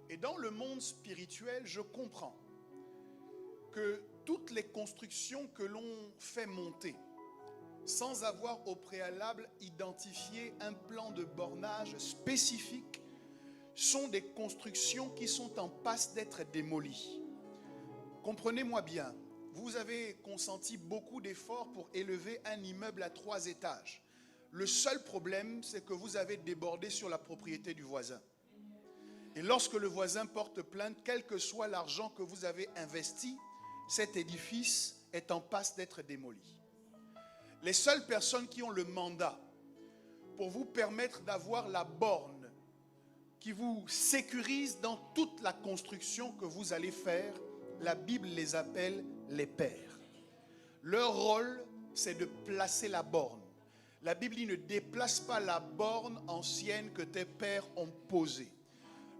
Et dans le monde spirituel, je comprends que toutes les constructions que l'on fait monter, sans avoir au préalable identifié un plan de bornage spécifique, sont des constructions qui sont en passe d'être démolies. Comprenez-moi bien, vous avez consenti beaucoup d'efforts pour élever un immeuble à 3 étages. Le seul problème, c'est que vous avez débordé sur la propriété du voisin. Et lorsque le voisin porte plainte, quel que soit l'argent que vous avez investi, cet édifice est en passe d'être démoli. Les seules personnes qui ont le mandat pour vous permettre d'avoir la borne qui vous sécurise dans toute la construction que vous allez faire, la Bible les appelle les pères. Leur rôle, c'est de placer la borne. La Bible dit ne déplace pas la borne ancienne que tes pères ont posée.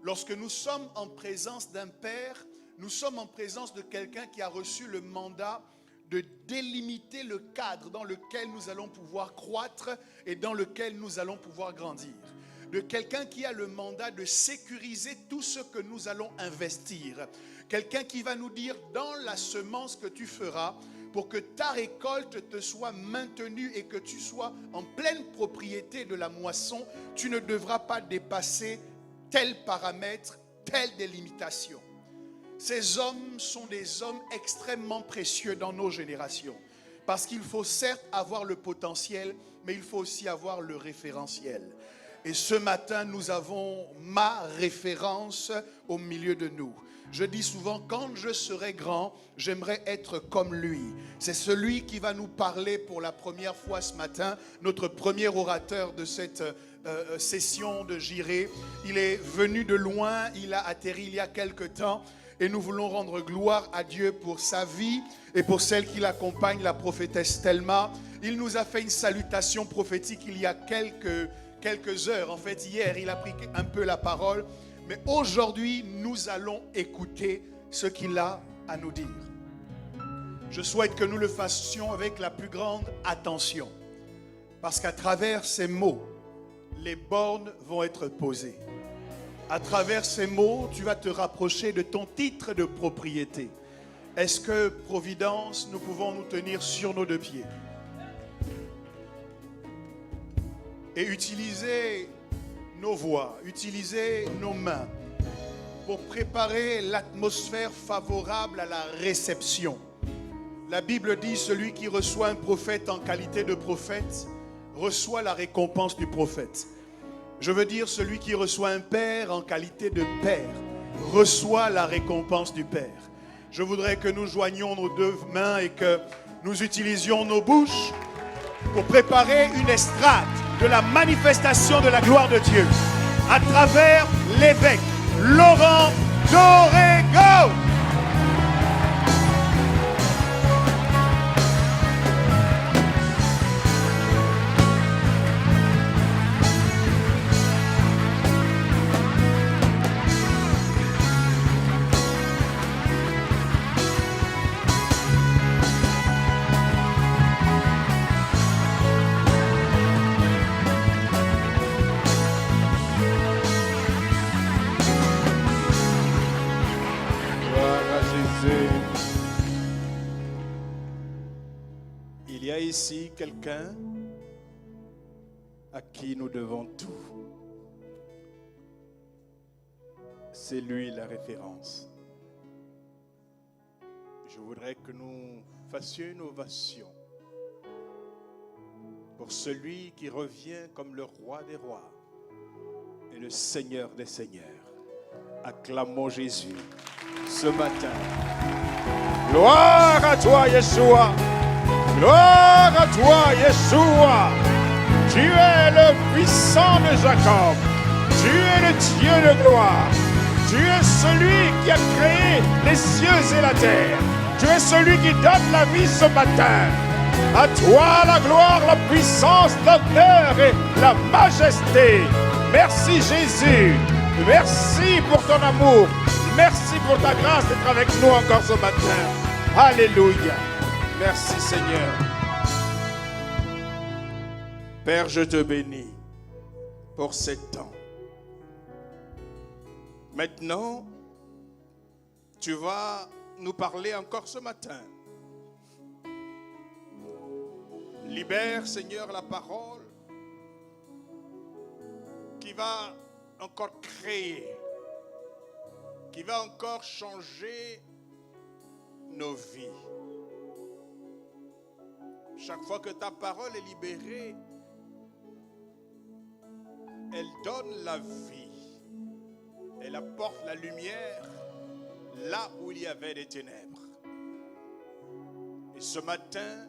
Lorsque nous sommes en présence d'un père, nous sommes en présence de quelqu'un qui a reçu le mandat de délimiter le cadre dans lequel nous allons pouvoir croître et dans lequel nous allons pouvoir grandir. De quelqu'un qui a le mandat de sécuriser tout ce que nous allons investir. Quelqu'un qui va nous dire dans la semence que tu feras, pour que ta récolte te soit maintenue et que tu sois en pleine propriété de la moisson, tu ne devras pas dépasser tel paramètre, telle délimitation. Ces hommes sont des hommes extrêmement précieux dans nos générations. Parce qu'il faut certes avoir le potentiel, mais il faut aussi avoir le référentiel. Et ce matin, nous avons ma référence au milieu de nous. Je dis souvent, quand je serai grand, j'aimerais être comme lui. C'est celui qui va nous parler pour la première fois ce matin, notre premier orateur de cette session de Jiré. Il est venu de loin, il a atterri il y a quelque temps. Et nous voulons rendre gloire à Dieu pour sa vie et pour celle qui l'accompagne, la prophétesse Thelma. Il nous a fait une salutation prophétique il y a quelques heures. En fait, hier, il a pris un peu la parole. Mais aujourd'hui, nous allons écouter ce qu'il a à nous dire. Je souhaite que nous le fassions avec la plus grande attention. Parce qu'à travers ces mots, les bornes vont être posées. À travers ces mots, tu vas te rapprocher de ton titre de propriété. Est-ce que, Providence, nous pouvons nous tenir sur nos 2 pieds et utiliser nos voix, utiliser nos mains pour préparer l'atmosphère favorable à la réception. La Bible dit, celui qui reçoit un prophète en qualité de prophète reçoit la récompense du prophète. Je veux dire, celui qui reçoit un père en qualité de père reçoit la récompense du père. Je voudrais que nous joignions nos 2 mains et que nous utilisions nos bouches pour préparer une estrade de la manifestation de la gloire de Dieu à travers l'évêque Laurent Dorego. Il y a ici quelqu'un à qui nous devons tout. C'est lui la référence. Je voudrais que nous fassions une ovation pour celui qui revient comme le roi des rois et le Seigneur des seigneurs. Acclamons Jésus ce matin. Gloire à toi, Yeshua. Gloire à toi, Yeshua. Tu es le puissant de Jacob. Tu es le Dieu de gloire. Tu es celui qui a créé les cieux et la terre. Tu es celui qui donne la vie ce matin. À toi la gloire, la puissance, l'honneur et la majesté. Merci Jésus. Merci pour ton amour. Merci pour ta grâce d'être avec nous encore ce matin. Alléluia. Merci Seigneur. Père, je te bénis pour ces temps. Maintenant, tu vas nous parler encore ce matin. Libère, Seigneur, la parole qui va encore créer, qui va encore changer nos vies. Chaque fois que ta parole est libérée, elle donne la vie. Elle apporte la lumière là où il y avait des ténèbres. Et ce matin,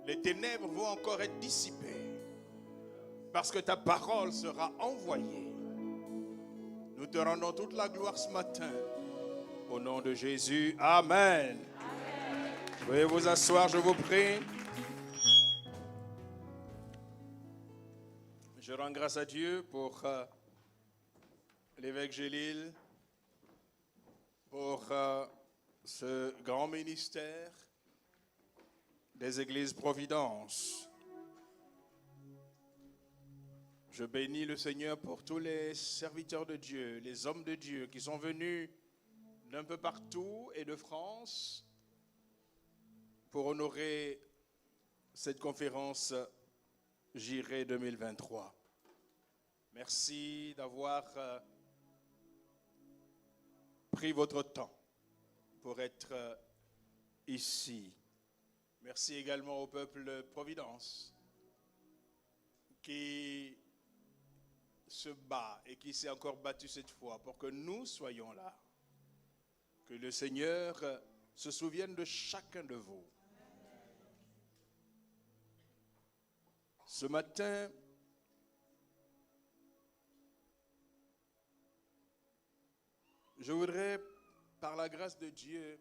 les ténèbres vont encore être dissipées parce que ta parole sera envoyée. Nous te rendons toute la gloire ce matin. Au nom de Jésus, Amen. Veuillez vous asseoir, je vous prie. Je rends grâce à Dieu pour l'évêque Gélil, pour ce grand ministère des Églises Providence. Je bénis le Seigneur pour tous les serviteurs de Dieu, les hommes de Dieu qui sont venus d'un peu partout et de France pour honorer cette conférence Jireh 2023. Merci d'avoir pris votre temps pour être ici. Merci également au peuple Providence qui se bat et qui s'est encore battu cette fois pour que nous soyons là. Que le Seigneur se souvienne de chacun de vous. Ce matin, je voudrais, par la grâce de Dieu,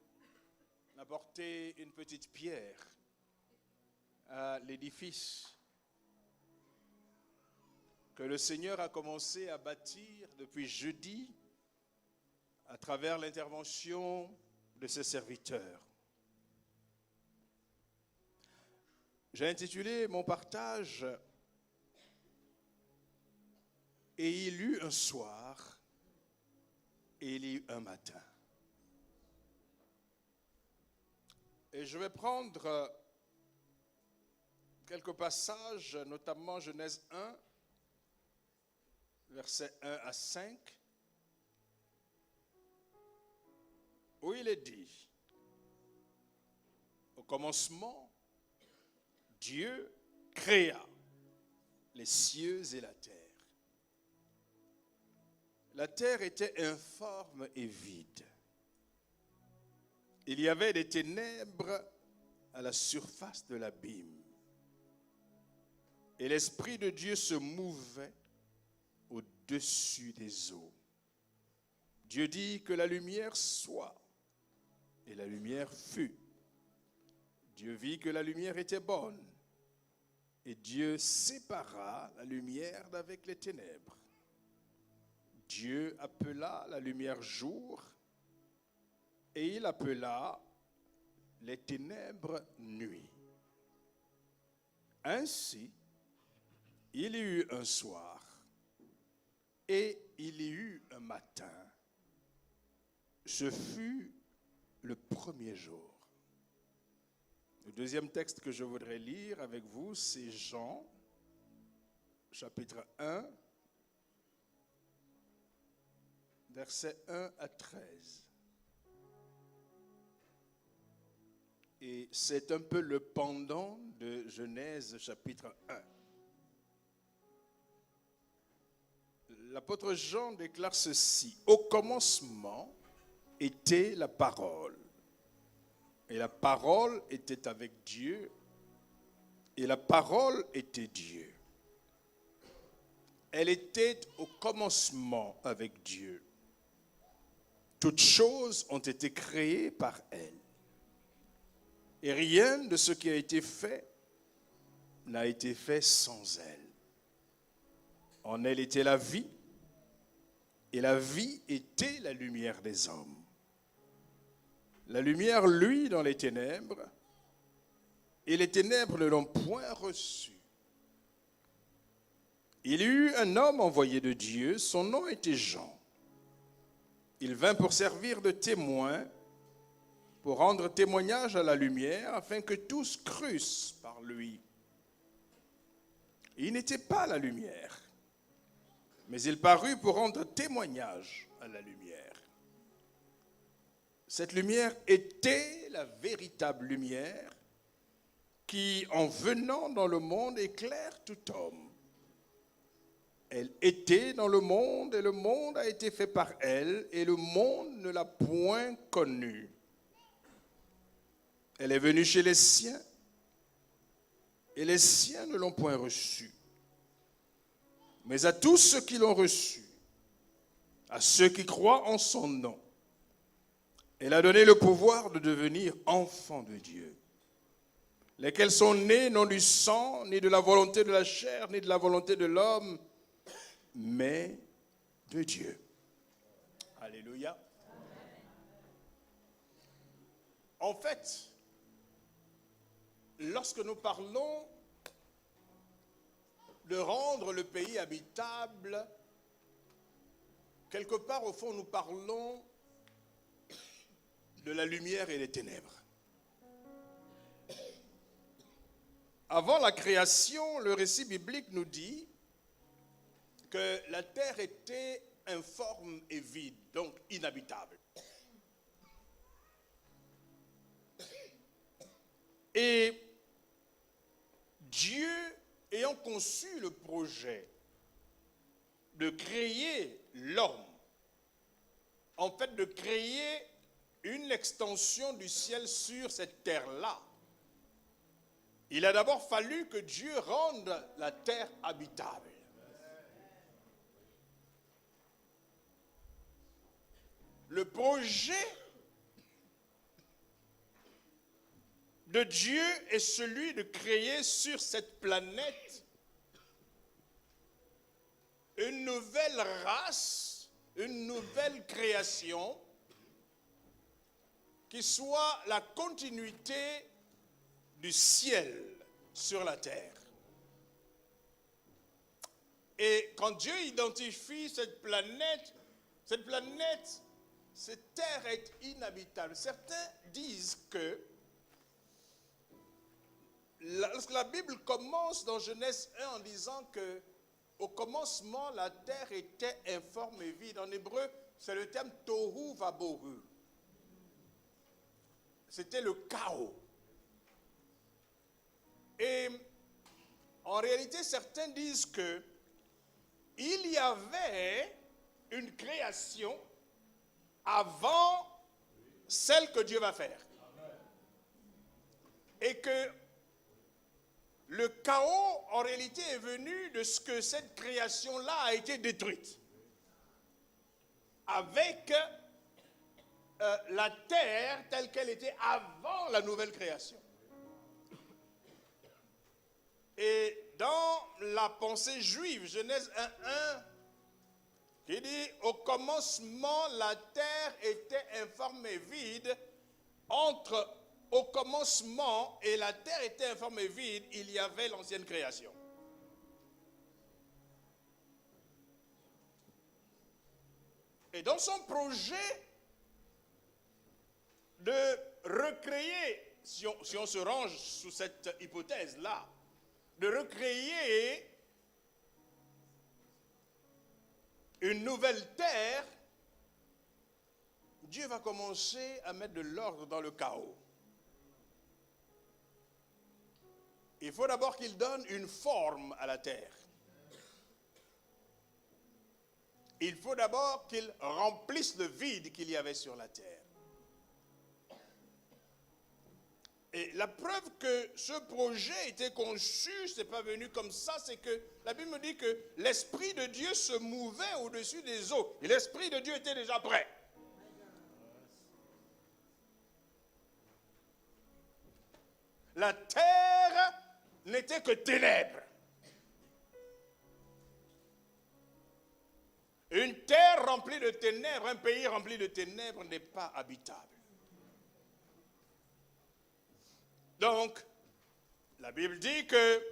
apporter une petite pierre à l'édifice que le Seigneur a commencé à bâtir depuis jeudi à travers l'intervention de ses serviteurs. J'ai intitulé mon partage « Et il eut un soir, et il y eut un matin ». Et je vais prendre quelques passages, notamment Genèse 1, versets 1 à 5, où il est dit, au commencement, Dieu créa les cieux et la terre. La terre était informe et vide. Il y avait des ténèbres à la surface de l'abîme. Et l'Esprit de Dieu se mouvait au-dessus des eaux. Dieu dit que la lumière soit, et la lumière fut. Dieu vit que la lumière était bonne, et Dieu sépara la lumière d'avec les ténèbres. Dieu appela la lumière jour, et il appela les ténèbres nuit. Ainsi, il y eut un soir, et il y eut un matin. Ce fut le premier jour. Le deuxième texte que je voudrais lire avec vous, c'est Jean, chapitre 1, versets 1 à 13. Et c'est un peu le pendant de Genèse, chapitre 1. L'apôtre Jean déclare ceci: « Au commencement était la parole. Et la parole était avec Dieu, et la parole était Dieu. Elle était au commencement avec Dieu. Toutes choses ont été créées par elle. Et rien de ce qui a été fait n'a été fait sans elle. En elle était la vie, et la vie était la lumière des hommes. La lumière luit dans les ténèbres, et les ténèbres ne l'ont point reçue. Il y eut un homme envoyé de Dieu, son nom était Jean. Il vint pour servir de témoin, pour rendre témoignage à la lumière, afin que tous crussent par lui. Il n'était pas la lumière, mais il parut pour rendre témoignage à la lumière. Cette lumière était la véritable lumière qui, en venant dans le monde, éclaire tout homme. Elle était dans le monde et le monde a été fait par elle et le monde ne l'a point connue. Elle est venue chez les siens et les siens ne l'ont point reçue. Mais à tous ceux qui l'ont reçue, à ceux qui croient en son nom, elle a donné le pouvoir de devenir enfants de Dieu, lesquels sont nés non du sang, ni de la volonté de la chair, ni de la volonté de l'homme, mais de Dieu. Alléluia. En fait, lorsque nous parlons de rendre le pays habitable, quelque part au fond nous parlons de la lumière et des ténèbres. Avant la création, le récit biblique nous dit que la terre était informe et vide, donc inhabitable. Et Dieu, ayant conçu le projet de créer l'homme, en fait de créer une extension du ciel sur cette terre-là, il a d'abord fallu que Dieu rende la terre habitable. Le projet de Dieu est celui de créer sur cette planète une nouvelle race, une nouvelle création qui soit la continuité du ciel sur la terre. Et quand Dieu identifie cette planète, cette terre est inhabitable. Certains disent que lorsque la Bible commence dans Genèse 1 en disant que au commencement la terre était informe et vide, en hébreu c'est le terme tohu vabohu. C'était le chaos. Et en réalité certains disent que il y avait une création avant celle que Dieu va faire. Et que le chaos, en réalité, est venu de ce que cette création-là a été détruite. Avec la terre telle qu'elle était avant la nouvelle création. Et dans la pensée juive, Genèse 1:1, qui dit « Au commencement, la terre était informe et vide. Entre au commencement et la terre était informe et vide, il y avait l'ancienne création. » Et dans son projet de recréer, si on se range sous cette hypothèse-là, de recréer une nouvelle terre, Dieu va commencer à mettre de l'ordre dans le chaos. Il faut d'abord qu'il donne une forme à la terre. Il faut d'abord qu'il remplisse le vide qu'il y avait sur la terre. Et la preuve que ce projet était conçu, ce n'est pas venu comme ça, c'est que la Bible me dit que l'Esprit de Dieu se mouvait au-dessus des eaux. Et l'Esprit de Dieu était déjà prêt. La terre n'était que ténèbres. Une terre remplie de ténèbres, un pays rempli de ténèbres n'est pas habitable. Donc, la Bible dit que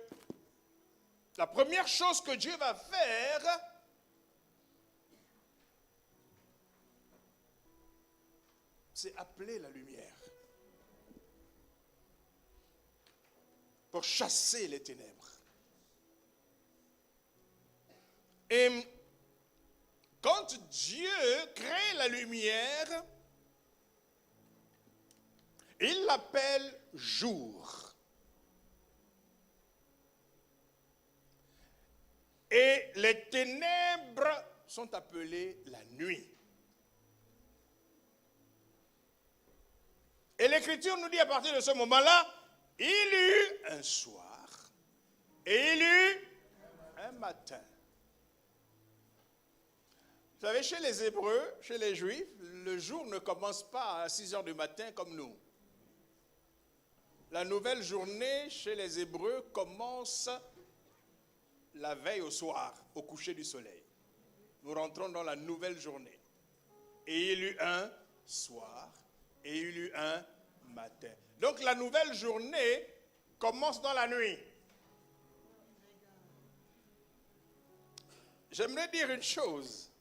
la première chose que Dieu va faire, c'est appeler la lumière pour chasser les ténèbres. Et quand Dieu crée la lumière, il l'appelle jour. Et les ténèbres sont appelées la nuit. Et l'Écriture nous dit à partir de ce moment-là, il eut un soir et il eut un matin. Vous savez, chez les Hébreux, chez les Juifs, le jour ne commence pas à 6 heures du matin comme nous. La nouvelle journée chez les Hébreux commence la veille au soir, au coucher du soleil. Nous rentrons dans la nouvelle journée. Et il eut un soir et il eut un matin. Donc la nouvelle journée commence dans la nuit. J'aimerais dire une chose.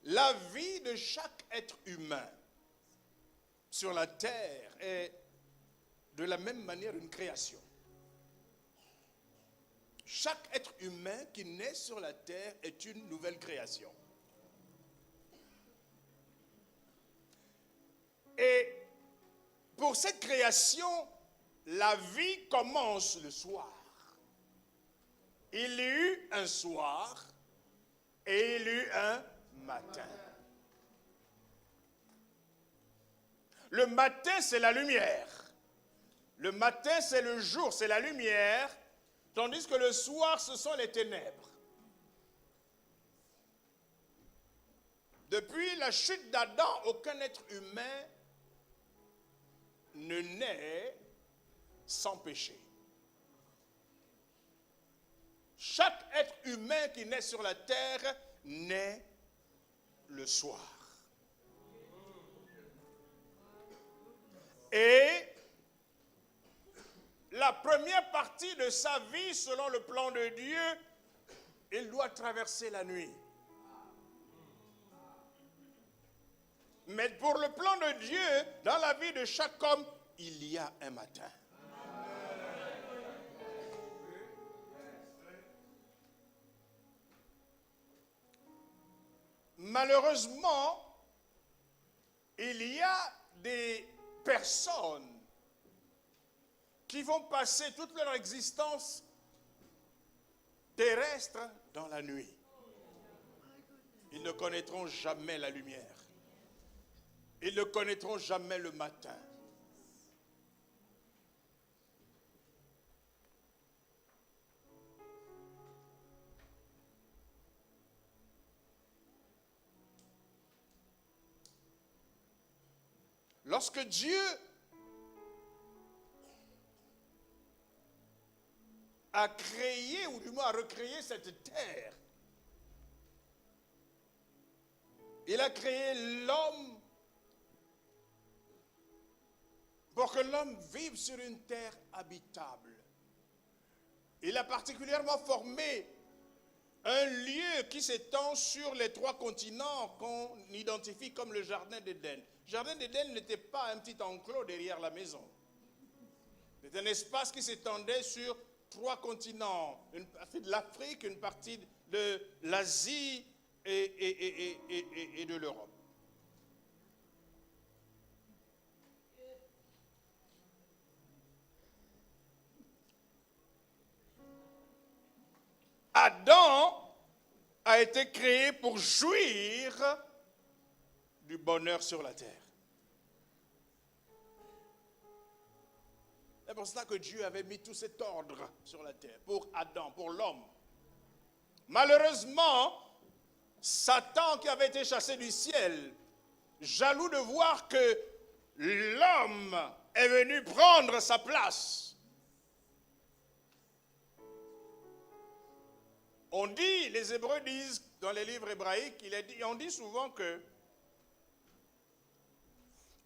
La vie de chaque être humain sur la terre est de la même manière une création. Chaque être humain qui naît sur la terre est une nouvelle création. Et pour cette création, la vie commence le soir. Il y eut un soir et il y eut un matin. Le matin, c'est la lumière. Le matin, c'est le jour, c'est la lumière, tandis que le soir, ce sont les ténèbres. Depuis la chute d'Adam, aucun être humain ne naît sans péché. Chaque être humain qui naît sur la terre naît le soir. Et la première partie de sa vie, selon le plan de Dieu, il doit traverser la nuit. Mais pour le plan de Dieu, dans la vie de chaque homme, il y a un matin. Malheureusement, il y a des personnes qui vont passer toute leur existence terrestre dans la nuit. Ils ne connaîtront jamais la lumière. Ils ne connaîtront jamais le matin. Lorsque Dieu a créé, ou du moins a recréé cette terre, il a créé l'homme pour que l'homme vive sur une terre habitable. Il a particulièrement formé un lieu qui s'étend sur les 3 continents qu'on identifie comme le Jardin d'Éden. Le Jardin d'Éden n'était pas un petit enclos derrière la maison. C'était un espace qui s'étendait sur 3 continents. Une partie de l'Afrique, une partie de l'Asie et de l'Europe. Adam a été créé pour jouir du bonheur sur la terre. C'est pour cela que Dieu avait mis tout cet ordre sur la terre, pour Adam, pour l'homme. Malheureusement, Satan, qui avait été chassé du ciel, jaloux de voir que l'homme est venu prendre sa place, on dit, les Hébreux disent dans les livres hébraïques, on dit souvent que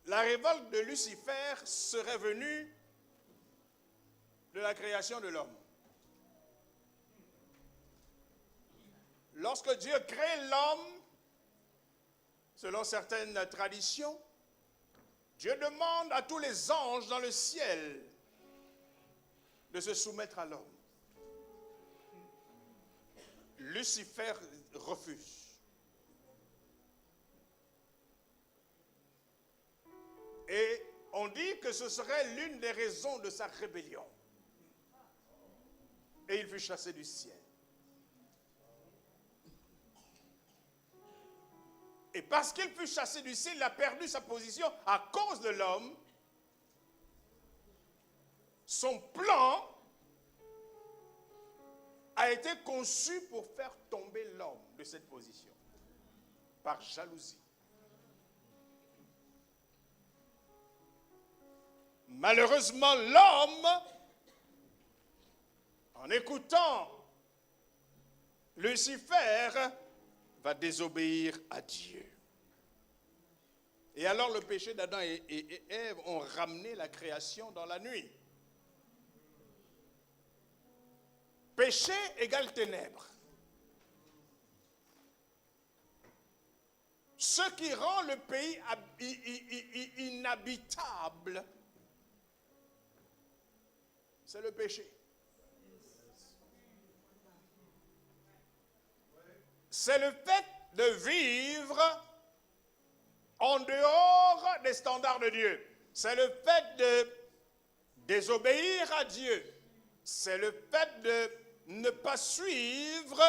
la révolte de Lucifer serait venue de la création de l'homme. Lorsque Dieu crée l'homme, selon certaines traditions, Dieu demande à tous les anges dans le ciel de se soumettre à l'homme. Lucifer refuse. Et on dit que ce serait l'une des raisons de sa rébellion. Et il fut chassé du ciel. Et parce qu'il fut chassé du ciel, il a perdu sa position à cause de l'homme. Son plan a été conçu pour faire tomber l'homme de cette position, par jalousie. Malheureusement, l'homme, en écoutant Lucifer, va désobéir à Dieu. Et alors le péché d'Adam et Ève ont ramené la création dans la nuit. Péché égale ténèbres. Ce qui rend le pays inhabitable, c'est le péché. C'est le fait de vivre en dehors des standards de Dieu. C'est le fait de désobéir à Dieu. C'est le fait de ne pas suivre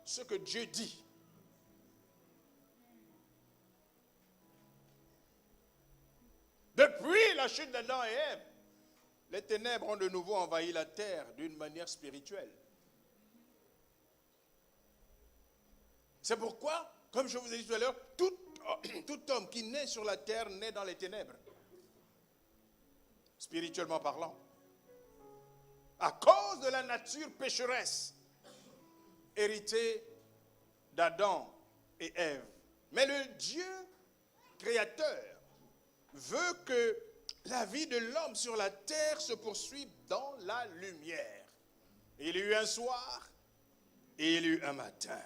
ce que Dieu dit. Depuis la chute d'Adam et Ève, les ténèbres ont de nouveau envahi la terre d'une manière spirituelle. C'est pourquoi, comme je vous ai dit tout à l'heure, tout homme qui naît sur la terre naît dans les ténèbres, spirituellement parlant, à cause de la nature pécheresse héritée d'Adam et Ève. Mais le Dieu créateur veut que la vie de l'homme sur la terre se poursuive dans la lumière. Il y eut un soir et il y eut un matin.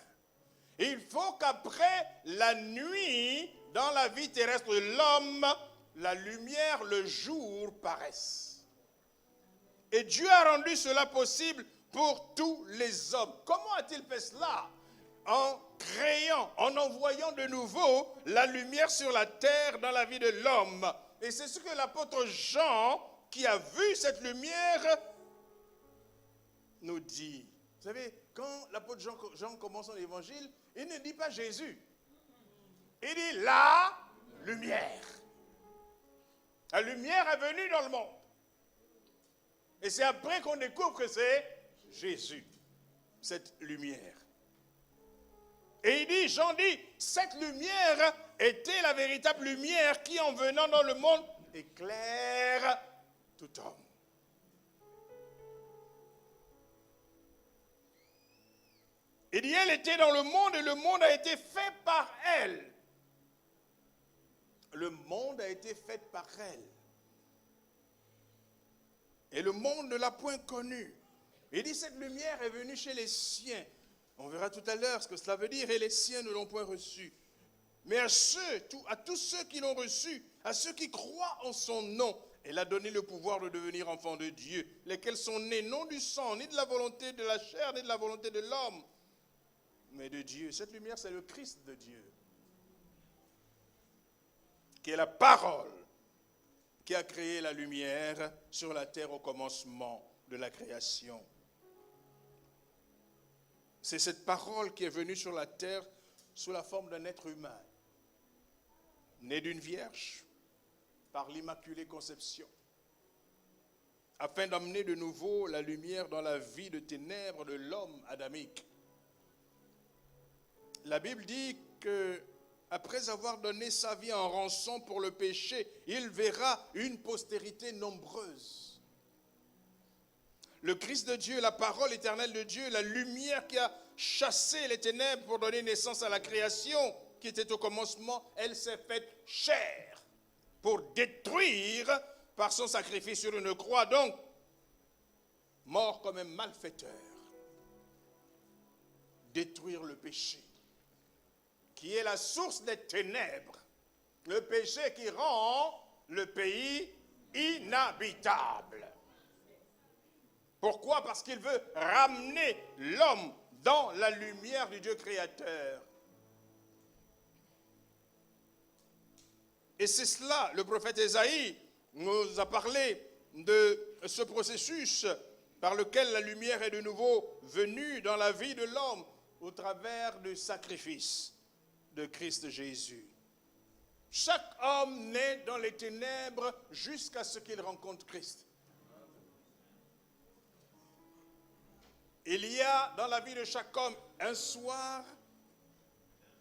Il faut qu'après la nuit, dans la vie terrestre de l'homme, la lumière, le jour paraisse. Et Dieu a rendu cela possible pour tous les hommes. Comment a-t-il fait cela? En créant, en envoyant de nouveau la lumière sur la terre dans la vie de l'homme. Et c'est ce que l'apôtre Jean, qui a vu cette lumière, nous dit. Vous savez, quand l'apôtre Jean commence son évangile, il ne dit pas Jésus. Il dit la lumière. La lumière est venue dans le monde. Et c'est après qu'on découvre que c'est Jésus, cette lumière. Et il dit, Jean dit, cette lumière était la véritable lumière qui, en venant dans le monde, éclaire tout homme. Il dit, elle était dans le monde et le monde a été fait par elle. Le monde a été fait par elle. Et le monde ne l'a point connue. Il dit, cette lumière est venue chez les siens. On verra tout à l'heure ce que cela veut dire. Et les siens ne l'ont point reçue. Mais à tous ceux qui l'ont reçue, à ceux qui croient en son nom, elle a donné le pouvoir de devenir enfants de Dieu, lesquels sont nés non du sang, ni de la volonté de la chair, ni de la volonté de l'homme, mais de Dieu. Cette lumière, c'est le Christ de Dieu, qui est la parole qui a créé la lumière sur la terre au commencement de la création. C'est cette parole qui est venue sur la terre sous la forme d'un être humain, né d'une vierge par l'Immaculée Conception, afin d'amener de nouveau la lumière dans la vie de ténèbres de l'homme adamique. La Bible dit que après avoir donné sa vie en rançon pour le péché, il verra une postérité nombreuse. Le Christ de Dieu, la parole éternelle de Dieu, la lumière qui a chassé les ténèbres pour donner naissance à la création qui était au commencement, elle s'est faite chair pour détruire par son sacrifice sur une croix, donc mort comme un malfaiteur, détruire le péché qui est la source des ténèbres. Le péché qui rend le pays inhabitable. Pourquoi? Parce qu'il veut ramener l'homme dans la lumière du Dieu créateur. Et c'est cela, le prophète Ésaïe nous a parlé de ce processus par lequel la lumière est de nouveau venue dans la vie de l'homme au travers du sacrifice de Christ Jésus. Chaque homme naît dans les ténèbres jusqu'à ce qu'il rencontre Christ. Il y a dans la vie de chaque homme un soir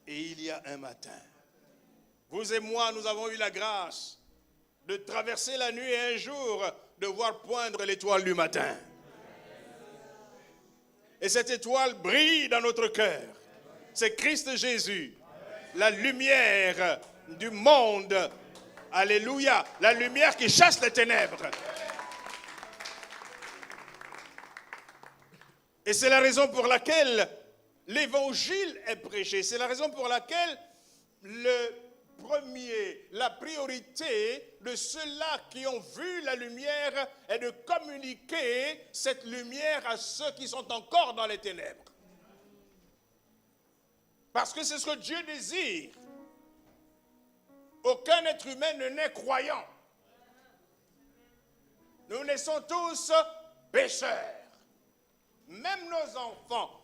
et il y a un matin. Vous et moi, nous avons eu la grâce de traverser la nuit et un jour de voir poindre l'étoile du matin. Et cette étoile brille dans notre cœur. C'est Christ Jésus, la lumière du monde. Alléluia, la lumière qui chasse les ténèbres. Et c'est la raison pour laquelle l'évangile est prêché. C'est la raison pour laquelle la priorité de ceux-là qui ont vu la lumière est de communiquer cette lumière à ceux qui sont encore dans les ténèbres. Parce que c'est ce que Dieu désire. Aucun être humain ne naît croyant. Nous naissons tous pécheurs. Même nos enfants.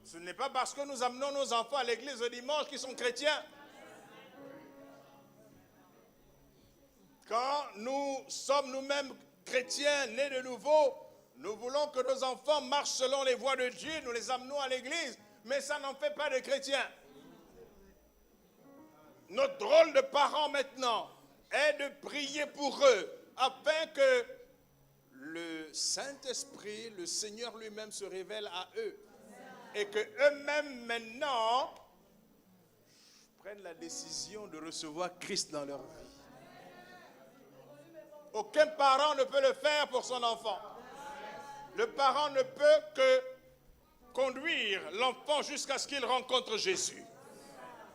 Ce n'est pas parce que nous amenons nos enfants à l'église le dimanche qu'ils sont chrétiens. Quand nous sommes nous-mêmes chrétiens, nés de nouveau, nous voulons que nos enfants marchent selon les voies de Dieu, nous les amenons à l'église, mais ça n'en fait pas de chrétiens. Notre rôle de parents maintenant est de prier pour eux, afin que le Saint-Esprit, le Seigneur lui-même se révèle à eux. Et que eux-mêmes maintenant prennent la décision de recevoir Christ dans leur vie. Aucun parent ne peut le faire pour son enfant. Le parent ne peut que conduire l'enfant jusqu'à ce qu'il rencontre Jésus.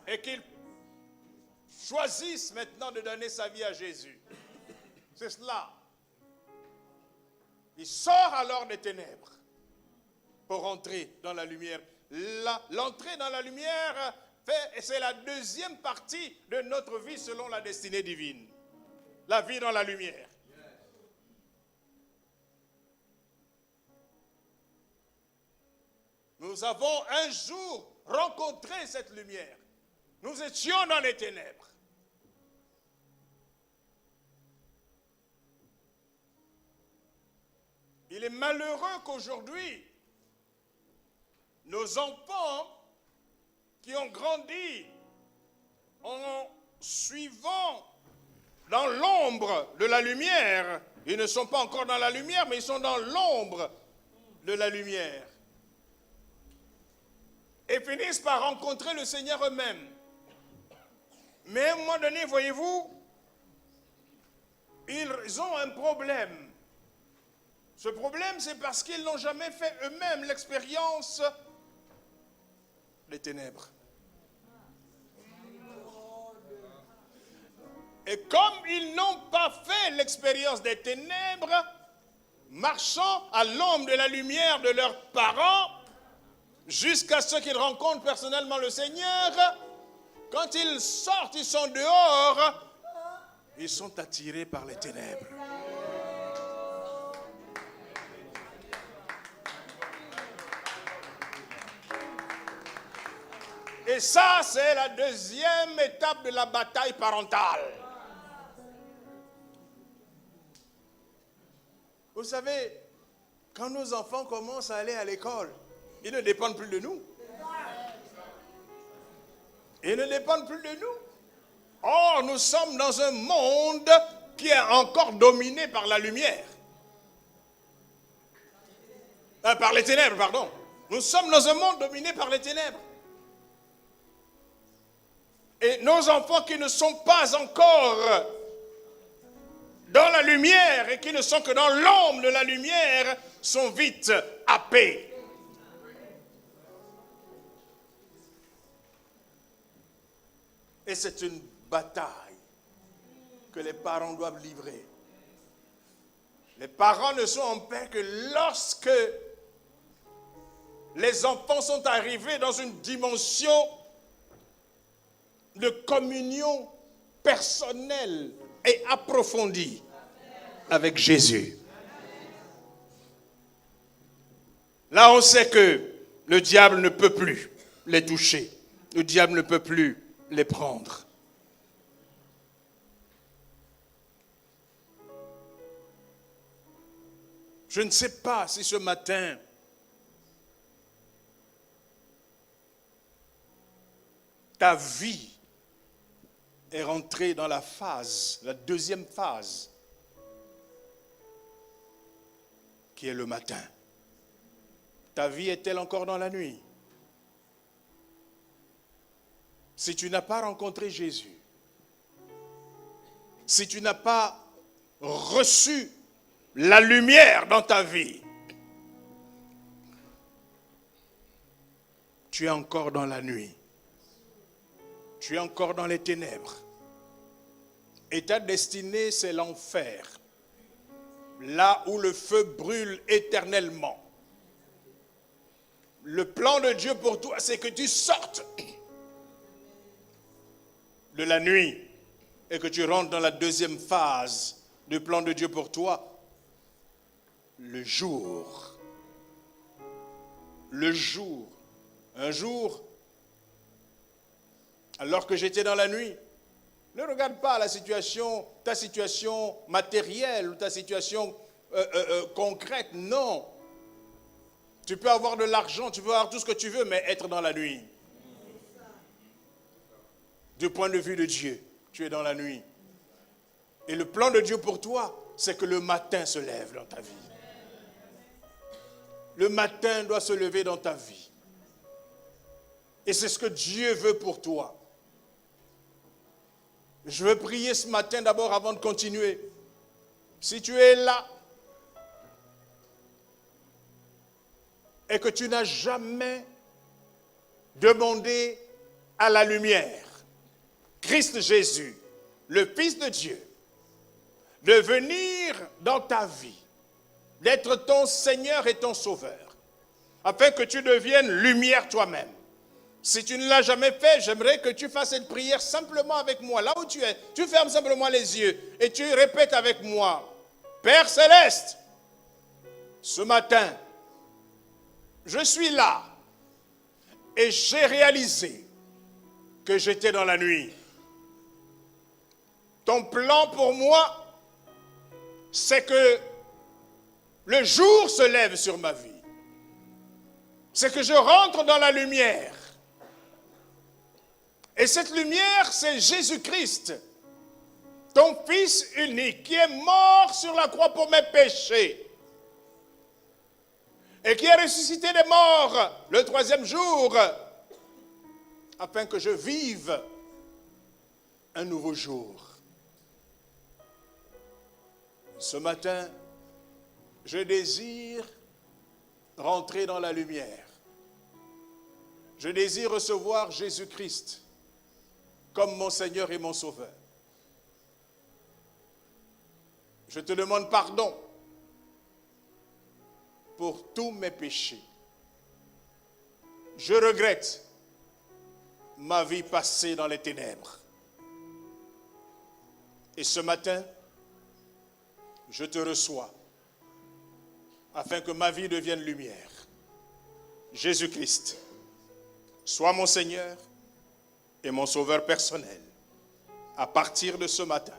Et qu'il choisisse maintenant de donner sa vie à Jésus. C'est cela. Il sort alors des ténèbres pour entrer dans la lumière. L'entrée dans la lumière, c'est la deuxième partie de notre vie selon la destinée divine. La vie dans la lumière. Nous avons un jour rencontré cette lumière. Nous étions dans les ténèbres. Il est malheureux qu'aujourd'hui, nos enfants qui ont grandi en suivant dans l'ombre de la lumière, ils ne sont pas encore dans la lumière, mais ils sont dans l'ombre de la lumière. Et finissent par rencontrer le Seigneur eux-mêmes. Mais à un moment donné, voyez-vous, ils ont un problème. Ce problème, c'est parce qu'ils n'ont jamais fait eux-mêmes l'expérience des ténèbres. Et comme ils n'ont pas fait l'expérience des ténèbres, marchant à l'ombre de la lumière de leurs parents, jusqu'à ce qu'ils rencontrent personnellement le Seigneur, quand ils sortent, ils sont dehors, ils sont attirés par les ténèbres. Et ça, c'est la deuxième étape de la bataille parentale. Vous savez, quand nos enfants commencent à aller à l'école, ils ne dépendent plus de nous. Ils ne dépendent plus de nous. Or, nous sommes dans un monde qui est encore dominé par la lumière. Par les ténèbres, pardon. Nous sommes dans un monde dominé par les ténèbres. Et nos enfants qui ne sont pas encore dans la lumière et qui ne sont que dans l'ombre de la lumière sont vite happés. Et c'est une bataille que les parents doivent livrer. Les parents ne sont en paix que lorsque les enfants sont arrivés dans une dimension de communion personnelle et approfondie avec Jésus. Là, on sait que le diable ne peut plus les toucher. Le diable ne peut plus les prendre. Je ne sais pas si ce matin, ta vie est rentrée dans la phase, la deuxième phase, qui est le matin. Ta vie est-elle encore dans la nuit? Si tu n'as pas rencontré Jésus, si tu n'as pas reçu la lumière dans ta vie, tu es encore dans la nuit. Tu es encore dans les ténèbres. Et ta destinée, c'est l'enfer. Là où le feu brûle éternellement. Le plan de Dieu pour toi, c'est que tu sortes de la nuit et que tu rentres dans la deuxième phase du plan de Dieu pour toi. Le jour. Le jour. Un jour, alors que j'étais dans la nuit, ne regarde pas ta situation matérielle ou ta situation concrète, non. Tu peux avoir de l'argent, tu peux avoir tout ce que tu veux, mais être dans la nuit. Du point de vue de Dieu, tu es dans la nuit. Et le plan de Dieu pour toi, c'est que le matin se lève dans ta vie. Le matin doit se lever dans ta vie. Et c'est ce que Dieu veut pour toi. Je veux prier ce matin d'abord avant de continuer. Si tu es là et que tu n'as jamais demandé à la lumière, Christ Jésus, le Fils de Dieu, de venir dans ta vie, d'être ton Seigneur et ton Sauveur, afin que tu deviennes lumière toi-même. Si tu ne l'as jamais fait, j'aimerais que tu fasses cette prière simplement avec moi. Là où tu es, tu fermes simplement les yeux et tu répètes avec moi. Père Céleste, ce matin, je suis là et j'ai réalisé que j'étais dans la nuit. Ton plan pour moi, c'est que le jour se lève sur ma vie. C'est que je rentre dans la lumière. Et cette lumière, c'est Jésus-Christ, ton Fils unique, qui est mort sur la croix pour mes péchés et qui est ressuscité des morts le 3e jour, afin que je vive un nouveau jour. Ce matin, je désire rentrer dans la lumière. Je désire recevoir Jésus-Christ comme mon Seigneur et mon Sauveur. Je te demande pardon pour tous mes péchés. Je regrette ma vie passée dans les ténèbres. Et ce matin, je te reçois afin que ma vie devienne lumière. Jésus-Christ, sois mon Seigneur et mon Sauveur personnel à partir de ce matin.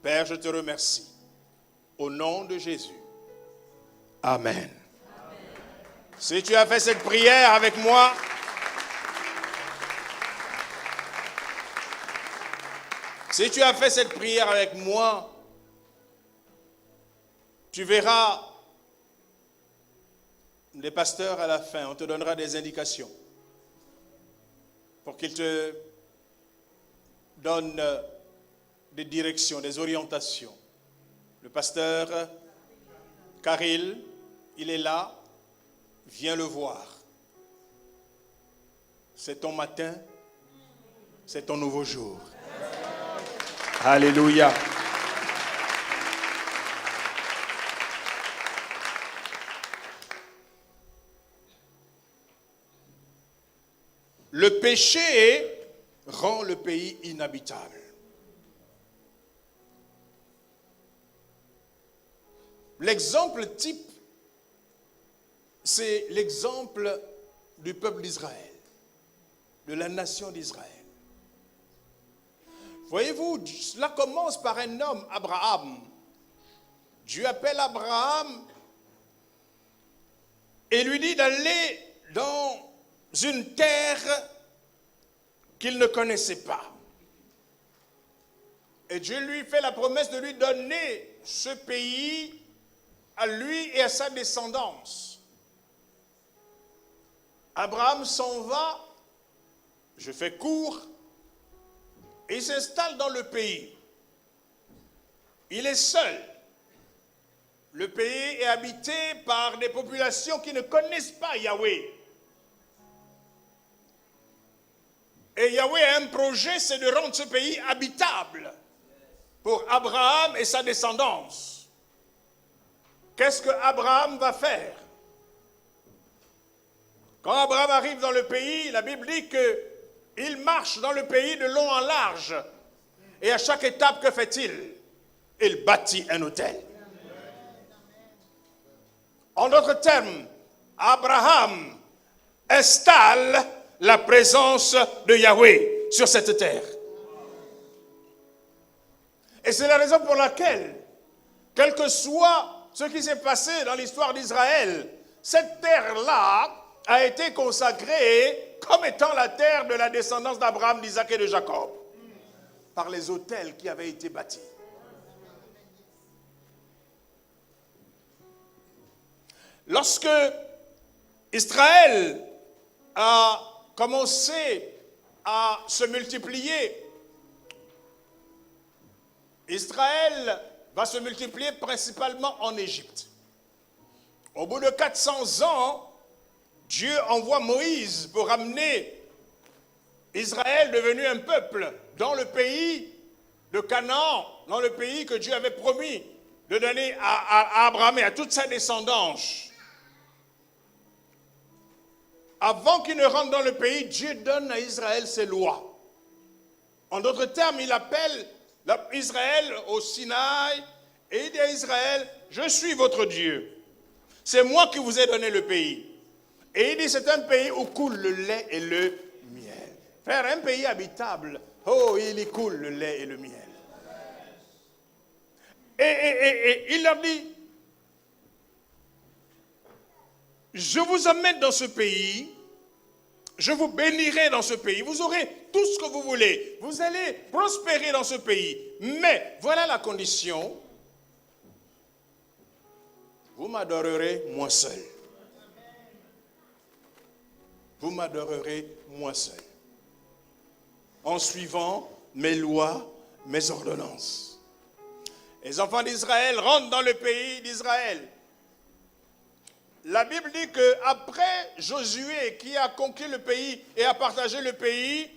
Père, je te remercie. Au nom de Jésus. Amen. Amen. Si tu as fait cette prière avec moi, tu verras les pasteurs à la fin, on te donnera des indications pour qu'ils te donnent des directions, des orientations. Le pasteur Karil, il est là, viens le voir. C'est ton matin, C'est ton nouveau jour. Alléluia. Le péché rend le pays inhabitable. L'exemple type, c'est l'exemple du peuple d'Israël, de la nation d'Israël. Voyez-vous, cela commence par un homme, Abraham. Dieu appelle Abraham et lui dit d'aller dans une terre qu'il ne connaissait pas. Et Dieu lui fait la promesse de lui donner ce pays à lui et à sa descendance. Abraham s'en va, je fais court, et il s'installe dans le pays. Il est seul. Le pays est habité par des populations qui ne connaissent pas Yahweh. Et Yahweh a un projet, c'est de rendre ce pays habitable pour Abraham et sa descendance. Qu'est-ce que Abraham va faire? Quand Abraham arrive dans le pays, la Bible dit qu'il marche dans le pays de long en large. Et à chaque étape, que fait-il? Il bâtit un autel. En d'autres termes, Abraham installe la présence de Yahweh sur cette terre. Et c'est la raison pour laquelle, quel que soit ce qui s'est passé dans l'histoire d'Israël, cette terre-là a été consacrée comme étant la terre de la descendance d'Abraham, d'Isaac et de Jacob, par les autels qui avaient été bâtis. Lorsque Israël a commencé à se multiplier, Israël va se multiplier principalement en Égypte. Au bout de 400 ans, Dieu envoie Moïse pour ramener Israël devenu un peuple dans le pays de Canaan, dans le pays que Dieu avait promis de donner à Abraham et à toute sa descendance. Avant qu'il ne rentre dans le pays, Dieu donne à Israël ses lois. En d'autres termes, il appelle Israël au Sinaï et il dit à Israël, je suis votre Dieu. C'est moi qui vous ai donné le pays. Et il dit, c'est un pays où coule le lait et le miel. Frère, un pays habitable, oh, il y coule le lait et le miel. Et il leur dit, je vous amène dans ce pays, je vous bénirai dans ce pays, vous aurez tout ce que vous voulez, vous allez prospérer dans ce pays. Mais voilà la condition, vous m'adorerez moi seul. Vous m'adorerez moi seul, en suivant mes lois, mes ordonnances. Les enfants d'Israël rentrent dans le pays d'Israël. La Bible dit qu'après Josué qui a conquis le pays et a partagé le pays,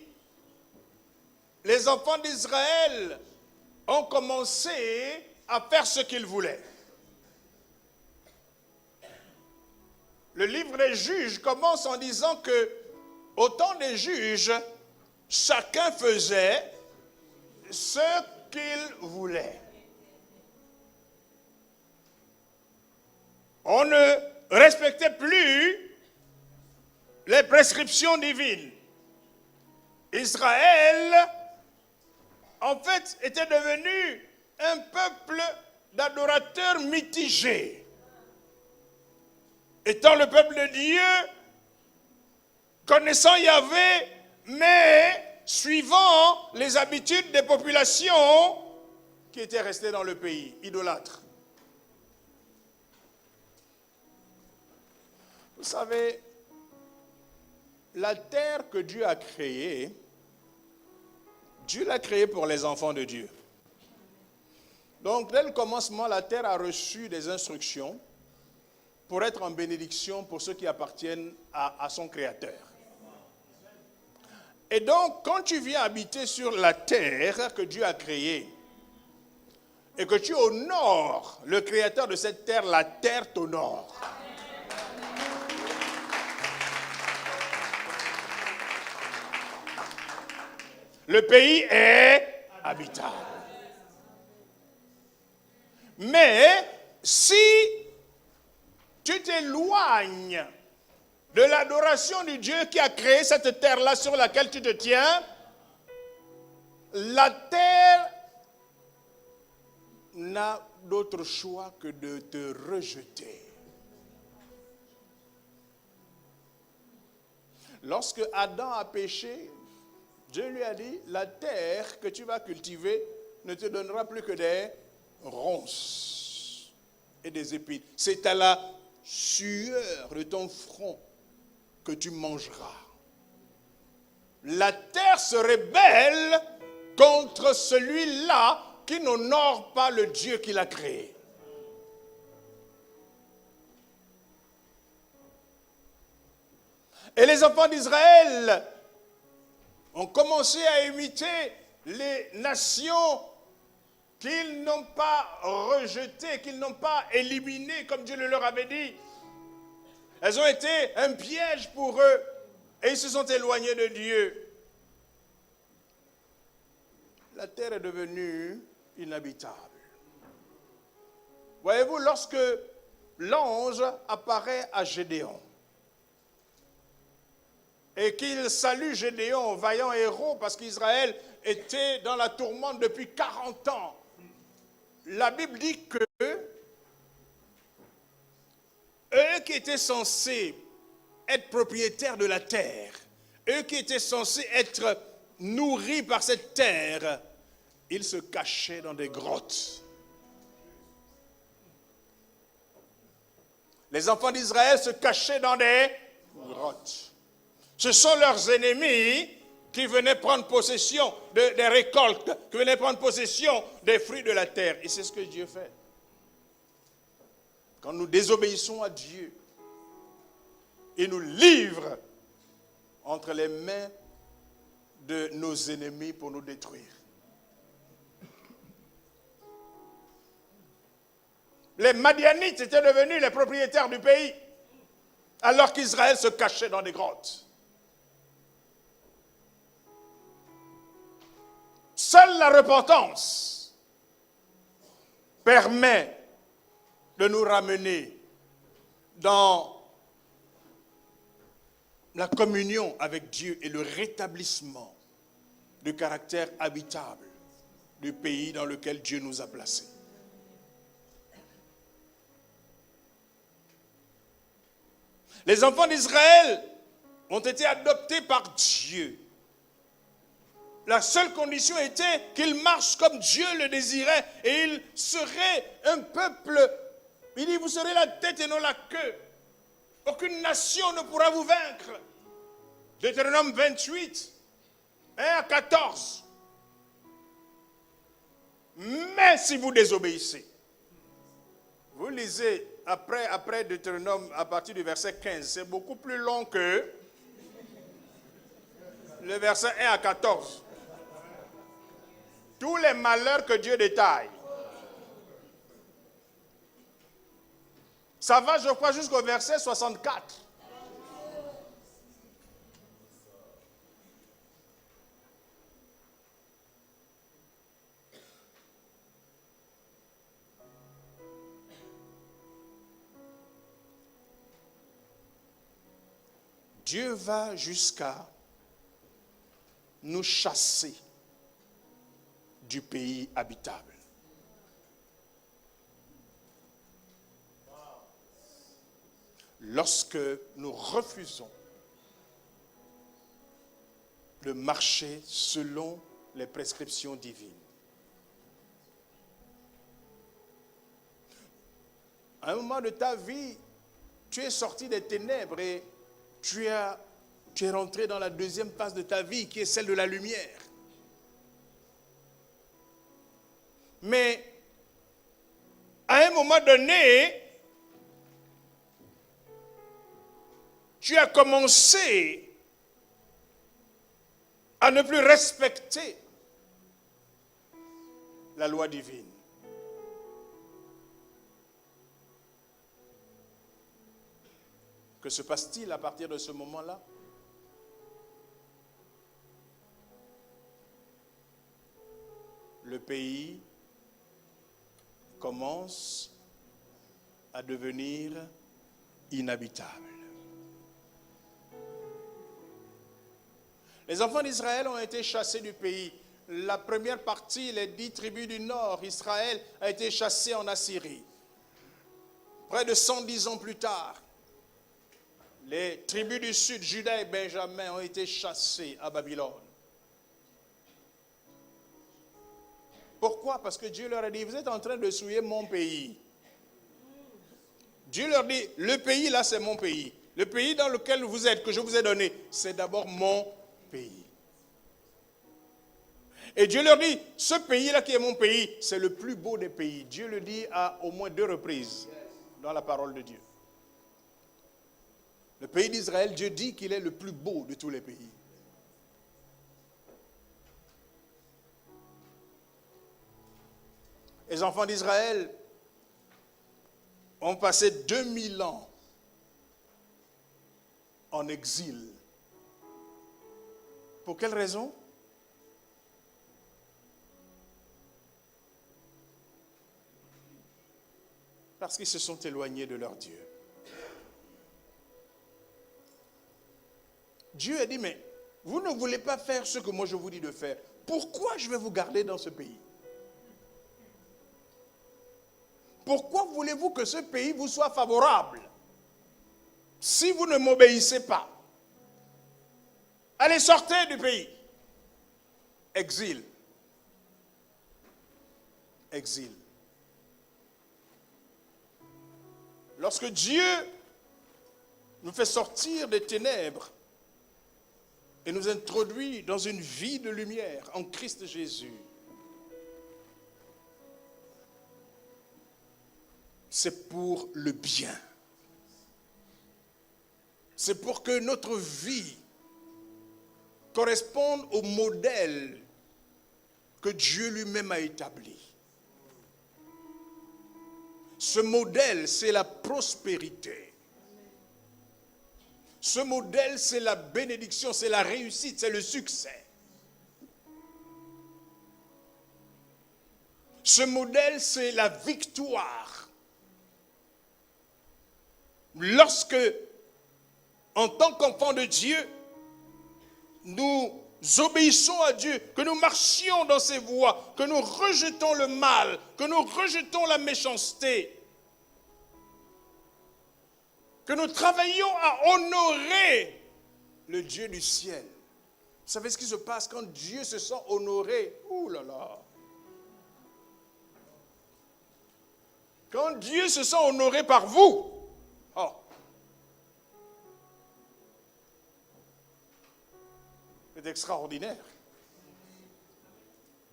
les enfants d'Israël ont commencé à faire ce qu'ils voulaient. Le livre des Juges commence en disant que, au temps des juges, chacun faisait ce qu'il voulait. On ne respectait plus les prescriptions divines. Israël, en fait, était devenu un peuple d'adorateurs mitigés. Étant le peuple de Dieu, connaissant Yahvé, mais suivant les habitudes des populations qui étaient restées dans le pays, idolâtres. Vous savez, la terre que Dieu a créée, Dieu l'a créée pour les enfants de Dieu. Donc, dès le commencement, la terre a reçu des instructions pour être en bénédiction pour ceux qui appartiennent à son Créateur. Et donc, quand tu viens habiter sur la terre que Dieu a créée, et que tu honores le créateur de cette terre, la terre t'honore. Le pays est habitable. Mais si tu t'éloignes de l'adoration du Dieu qui a créé cette terre-là sur laquelle tu te tiens, la terre n'a d'autre choix que de te rejeter. Lorsque Adam a péché, Dieu lui a dit, la terre que tu vas cultiver ne te donnera plus que des ronces et des épines. C'est à la sueur de ton front que tu mangeras. La terre se rebelle contre celui-là qui n'honore pas le Dieu qui l'a créé. Et les enfants d'Israël ont commencé à imiter les nations qu'ils n'ont pas rejetées, qu'ils n'ont pas éliminées comme Dieu le leur avait dit. Elles ont été un piège pour eux et ils se sont éloignés de Dieu. La terre est devenue inhabitable. Voyez-vous, lorsque l'ange apparaît à Gédéon et qu'il salue Gédéon, vaillant héros, parce qu'Israël était dans la tourmente depuis 40 ans, la Bible dit que eux qui étaient censés être propriétaires de la terre, eux qui étaient censés être nourris par cette terre, ils se cachaient dans des grottes. Les enfants d'Israël se cachaient dans des grottes. Ce sont leurs ennemis qui venaient prendre possession des récoltes, qui venaient prendre possession des fruits de la terre. Et c'est ce que Dieu fait. Quand nous désobéissons à Dieu, il nous livre entre les mains de nos ennemis pour nous détruire. Les Madianites étaient devenus les propriétaires du pays, alors qu'Israël se cachait dans des grottes. Seule la repentance permet de nous ramener dans la communion avec Dieu et le rétablissement du caractère habitable du pays dans lequel Dieu nous a placés. Les enfants d'Israël ont été adoptés par Dieu. La seule condition était qu'ils marchent comme Dieu le désirait et ils seraient un peuple. Il dit, vous serez la tête et non la queue. Aucune nation ne pourra vous vaincre. Deutéronome 28, 1 à 14. Mais si vous désobéissez, vous lisez après Deutéronome à partir du verset 15, c'est beaucoup plus long que le verset 1 à 14. Tous les malheurs que Dieu détaille. Ça va, je crois, jusqu'au verset 64. Dieu va jusqu'à nous chasser du pays habitable. Lorsque nous refusons de marcher selon les prescriptions divines. À un moment de ta vie, tu es sorti des ténèbres et tu es rentré dans la deuxième phase de ta vie qui est celle de la lumière. Mais à un moment donné, tu as commencé à ne plus respecter la loi divine. Que se passe-t-il à partir de ce moment-là? Le pays commence à devenir inhabitable. Les enfants d'Israël ont été chassés du pays. La première partie, les 10 tribus du nord, Israël a été chassé en Assyrie. Près de 110 ans plus tard, les tribus du sud, Juda et Benjamin, ont été chassés à Babylone. Pourquoi? Parce que Dieu leur a dit, vous êtes en train de souiller mon pays. Dieu leur dit, le pays là c'est mon pays. Le pays dans lequel vous êtes, que je vous ai donné, c'est d'abord mon pays. Et Dieu leur dit, ce pays-là qui est mon pays, c'est le plus beau des pays. Dieu le dit à au moins 2 reprises dans la parole de Dieu. Le pays d'Israël, Dieu dit qu'il est le plus beau de tous les pays. Les enfants d'Israël ont passé 2000 ans en exil. Pour quelle raison? Parce qu'ils se sont éloignés de leur Dieu. Dieu a dit, mais vous ne voulez pas faire ce que moi je vous dis de faire. Pourquoi je vais vous garder dans ce pays? Pourquoi voulez-vous que ce pays vous soit favorable si vous ne m'obéissez pas? Allez, sortez du pays. Exil. Exil. Lorsque Dieu nous fait sortir des ténèbres et nous introduit dans une vie de lumière en Christ Jésus, c'est pour le bien. C'est pour que notre vie corresponde au modèle que Dieu lui-même a établi. Ce modèle, c'est la prospérité. Ce modèle, c'est la bénédiction, c'est la réussite, c'est le succès. Ce modèle, c'est la victoire. Lorsque, en tant qu'enfants de Dieu, nous obéissons à Dieu, que nous marchions dans ses voies, que nous rejetons le mal, que nous rejetons la méchanceté, que nous travaillions à honorer le Dieu du ciel. Vous savez ce qui se passe quand Dieu se sent honoré? Ouh là là! Quand Dieu se sent honoré par vous, oh, c'est extraordinaire.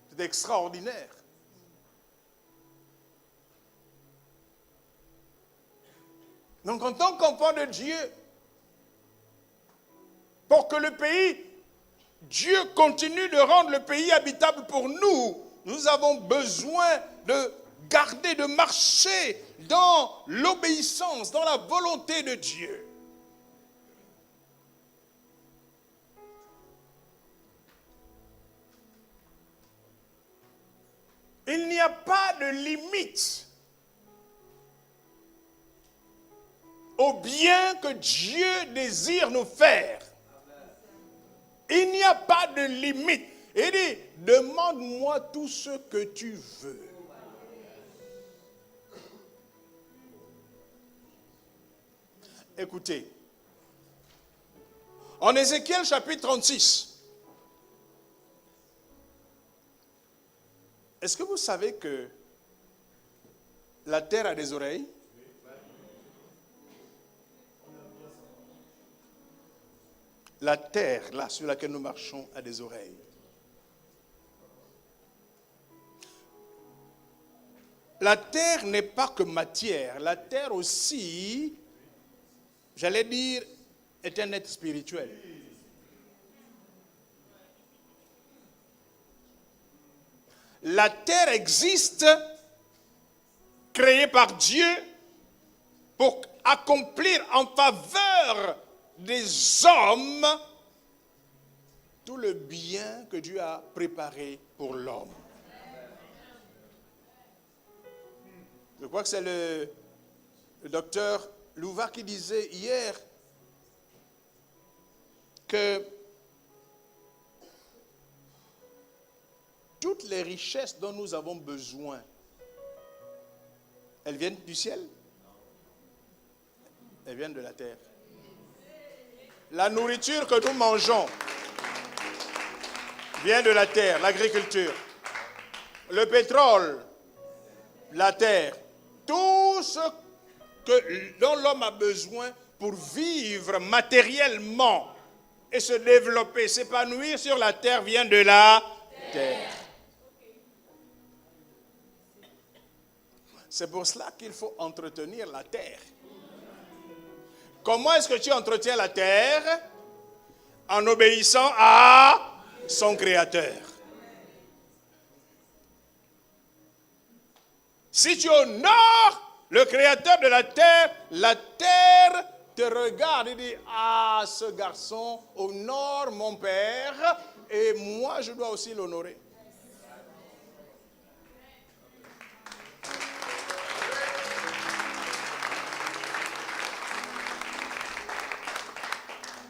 C'est extraordinaire. Donc en tant qu'enfant de Dieu, pour que le pays, Dieu continue de rendre le pays habitable pour nous, nous avons besoin de garder, de marcher dans l'obéissance, dans la volonté de Dieu. Il n'y a pas de limite au bien que Dieu désire nous faire. Il n'y a pas de limite. Il dit, demande-moi tout ce que tu veux. Écoutez, en Ézéchiel chapitre 36, est-ce que vous savez que la terre a des oreilles? La terre, là, sur laquelle nous marchons, a des oreilles. La terre n'est pas que matière. La terre aussi, j'allais dire, est un être spirituel. la terre existe, créée par Dieu, pour accomplir en faveur des hommes tout le bien que Dieu a préparé pour l'homme. Je crois que c'est le docteur Louva qui disait hier que toutes les richesses dont nous avons besoin, elles viennent du ciel? Elles viennent de la terre. La nourriture que nous mangeons vient de la terre, l'agriculture. Le pétrole, la terre. Tout ce dont l'homme a besoin pour vivre matériellement et se développer, s'épanouir sur la terre vient de la terre. C'est pour cela qu'il faut entretenir la terre. Comment est-ce que tu entretiens la terre? En obéissant à son Créateur. Si tu honores le Créateur de la terre te regarde et dit, ah, ce garçon honore mon Père et moi je dois aussi l'honorer.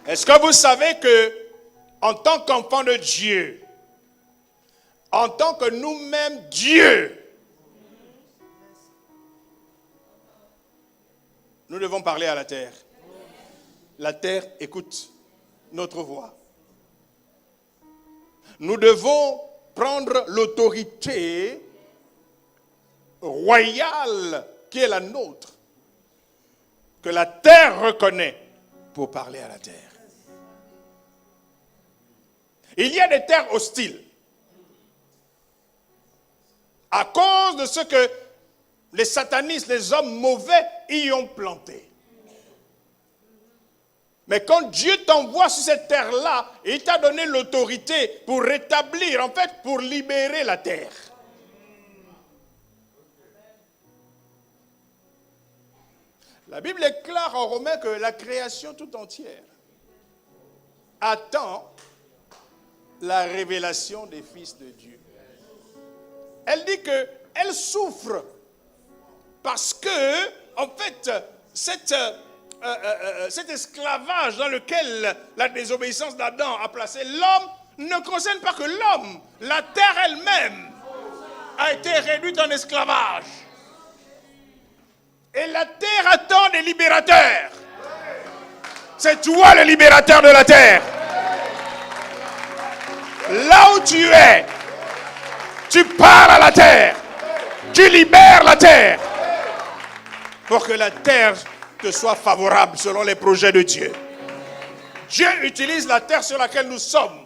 Est-ce que vous savez que, en tant qu'enfant de Dieu, en tant que nous-mêmes Dieu, nous devons parler à la terre. La terre écoute notre voix. Nous devons prendre l'autorité royale qui est la nôtre, que la terre reconnaît, pour parler à la terre. Il y a des terres hostiles à cause de ce que les satanistes, les hommes mauvais y ont planté. Mais quand Dieu t'envoie sur cette terre-là, il t'a donné l'autorité pour rétablir, en fait, pour libérer la terre. La Bible est claire en Romains que la création tout entière attend la révélation des fils de Dieu. Elle dit qu'elle souffre parce que, en fait, cet esclavage dans lequel la désobéissance d'Adam a placé l'homme ne concerne pas que l'homme. La terre elle-même a été réduite en esclavage. Et la terre attend des libérateurs. C'est toi le libérateur de la terre. Là où tu es, tu parles à la terre. Tu libères la terre. Pour que la terre te soit favorable selon les projets de Dieu. Dieu utilise la terre sur laquelle nous sommes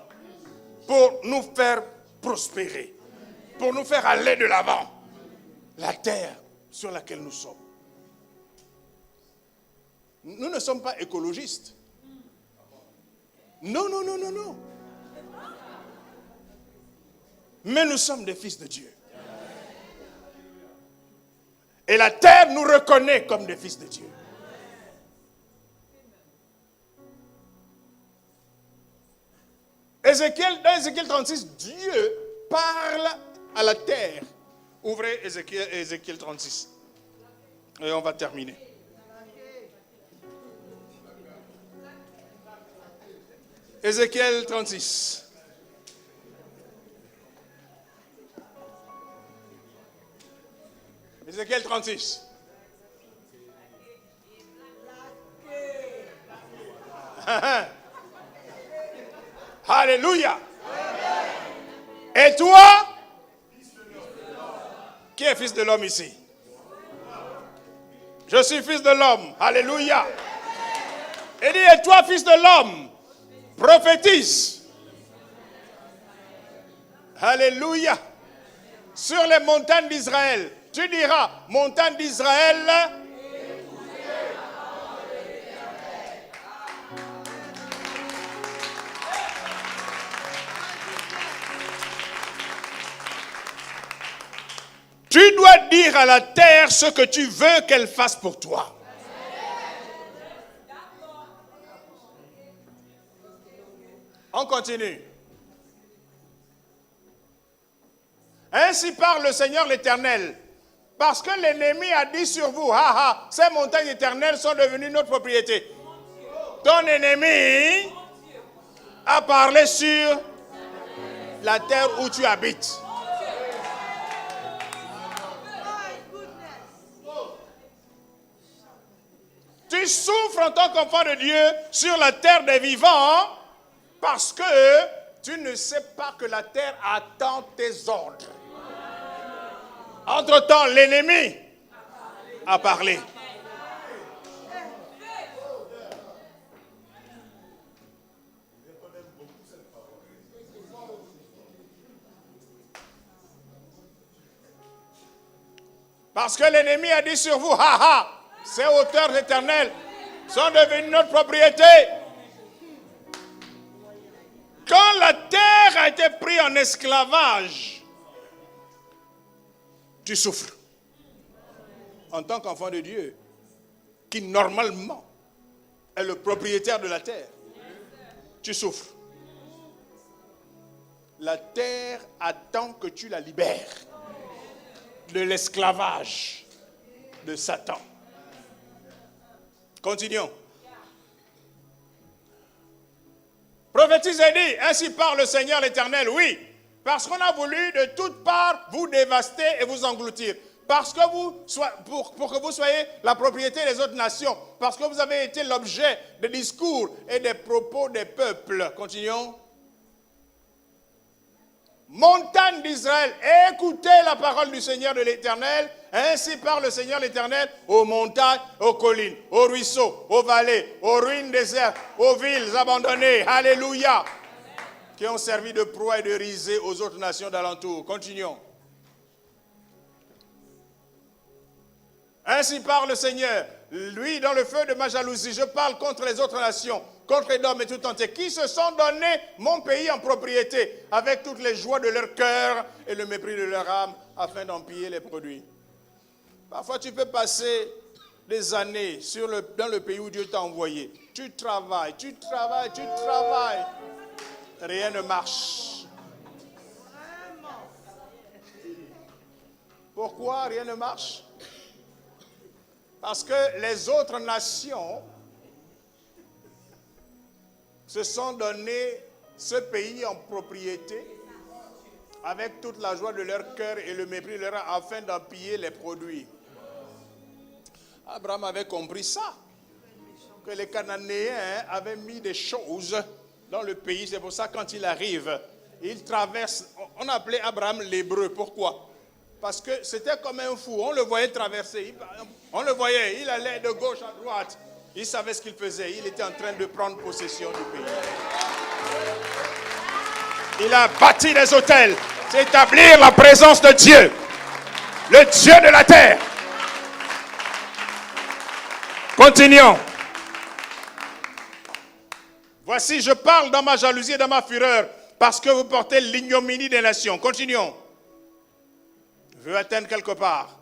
pour nous faire prospérer. Pour nous faire aller de l'avant. La terre sur laquelle nous sommes. Nous ne sommes pas écologistes. Non, non, non, non, non. Mais nous sommes des fils de Dieu. Et la terre nous reconnaît comme des fils de Dieu. Dans Ézéchiel 36, Dieu parle à la terre. Ouvrez Ézéchiel 36. Et on va terminer. Ézéchiel 36. Ézéchiel 36. Alléluia. Et toi, qui est fils de l'homme ici? Je suis fils de l'homme. Alléluia. Et dit, et toi, fils de l'homme, prophétise. Alléluia. Sur les montagnes d'Israël. Tu diras, montagne d'Israël. Tu dois dire à la terre ce que tu veux qu'elle fasse pour toi. On continue. Ainsi parle le Seigneur l'Éternel. Parce que l'ennemi a dit sur vous, ces montagnes éternelles sont devenues notre propriété. Ton ennemi a parlé sur la terre où tu habites. Tu souffres en tant qu'enfant de Dieu sur la terre des vivants parce que tu ne sais pas que la terre attend tes ordres. Entre-temps, l'ennemi a parlé. Parce que l'ennemi a dit sur vous, ces hauteurs éternelles sont devenues notre propriété. Quand la terre a été prise en esclavage, tu souffres. En tant qu'enfant de Dieu, qui normalement est le propriétaire de la terre, tu souffres. La terre attend que tu la libères de l'esclavage de Satan. Continuons. Prophétise et dit, ainsi parle le Seigneur l'Éternel, oui, parce qu'on a voulu de toutes parts vous dévaster et vous engloutir. Parce que pour que vous soyez la propriété des autres nations. Parce que vous avez été l'objet des discours et des propos des peuples. Continuons. Montagne d'Israël, écoutez la parole du Seigneur de l'Éternel. Ainsi parle le Seigneur l'Éternel aux montagnes, aux collines, aux ruisseaux, aux vallées, aux ruines désertes, aux villes abandonnées. Alléluia. Qui ont servi de proie et de risée aux autres nations d'alentour. Continuons. Ainsi parle le Seigneur. Lui, dans le feu de ma jalousie, je parle contre les autres nations, contre les hommes et tout entier, qui se sont donné mon pays en propriété, avec toutes les joies de leur cœur et le mépris de leur âme, afin d'en piller les produits. Parfois, tu peux passer des années dans le pays où Dieu t'a envoyé. Tu travailles. Rien ne marche. Pourquoi rien ne marche? Parce que les autres nations se sont donné ce pays en propriété avec toute la joie de leur cœur et le mépris de leur âme afin d'en piller les produits. Abraham avait compris ça, que les Cananéens avaient mis des choses dans le pays. C'est pour ça quand il arrive, il traverse. On appelait Abraham l'hébreu. Pourquoi? Parce que c'était comme un fou. On le voyait traverser. On le voyait. Il allait de gauche à droite. Il savait ce qu'il faisait. Il était en train de prendre possession du pays. Il a bâti des hôtels. C'est établir la présence de Dieu. Le Dieu de la terre. Continuons. Voici, je parle dans ma jalousie et dans ma fureur, parce que vous portez l'ignominie des nations. Continuons. Je veux atteindre quelque part.